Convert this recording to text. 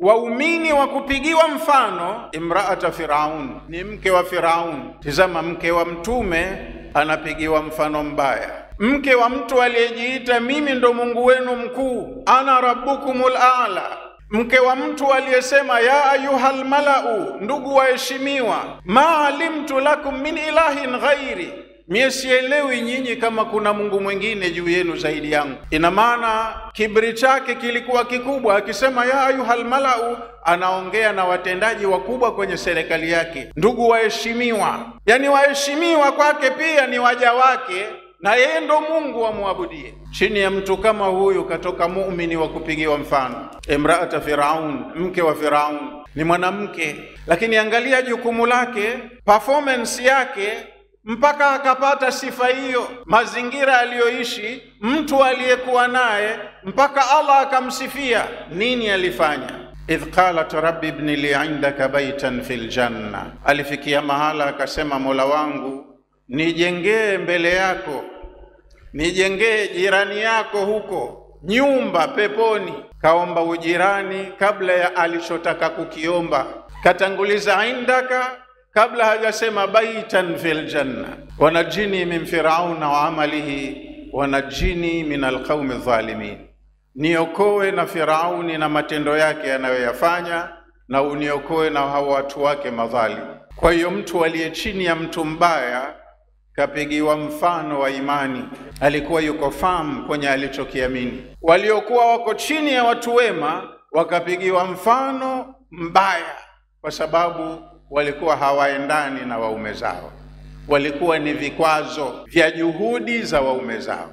waumini wa kupigiwa mfano, imraata Firaun, ni mke wa Firaun. Tizama, mke wa mtume anapigiwa mfano mbaya. Mke wa mtu aliyejiita mimi ndo Mungu wenu mkuu, ana rabbukumul a'la. Mke wa mtu aliyesema ya ayuhal malau, ndugu waheshimiwa, ma alimtu lakum min ilahin ghairi, mie sielewi nyinyi kama kuna Mungu mwingine juu yenu zaidi yangu. Ina maana kibri chake kilikuwa kikubwa. Akisema ya ayuhal malau, anaongea na watendaji wakubwa kwenye serikali yake, ndugu waheshimiwa. Yani waheshimiwa kwake pia ni waja wake, na yeye ndo Mungu amwabudie. Chini ya mtu kama huyu katoka muumini wa kupigiwa mfano. Imraata Firaun, mke wa Firaun, ni mwanamke, lakini angalia jukumu lake, performance yake, mpaka akapata sifa hiyo, mazingira aliyoishi, mtu aliyekuwa naye, mpaka Allah akamsifia. Nini alifanya? idh qalat rabbi ibni li indaka baitan fil janna, alifikia mahala akasema, Mola wangu nijengee mbele yako, nijengee jirani yako huko nyumba peponi. Kaomba ujirani kabla ya alichotaka kukiomba, katanguliza indaka kabla hajasema baitan fil janna. Wanajini min firauna wa amalihi wanajini min alqaumi dhalimin, niokoe na Firauni na matendo yake yanayoyafanya, na uniokoe na hao watu wake madhalim. Kwa hiyo mtu aliye chini ya mtu mbaya kapigiwa mfano wa imani, alikuwa yuko fahamu kwenye alichokiamini. Waliokuwa wako chini ya watu wema wakapigiwa mfano mbaya, kwa sababu walikuwa hawaendani na waume zao, walikuwa ni vikwazo vya juhudi za waume zao.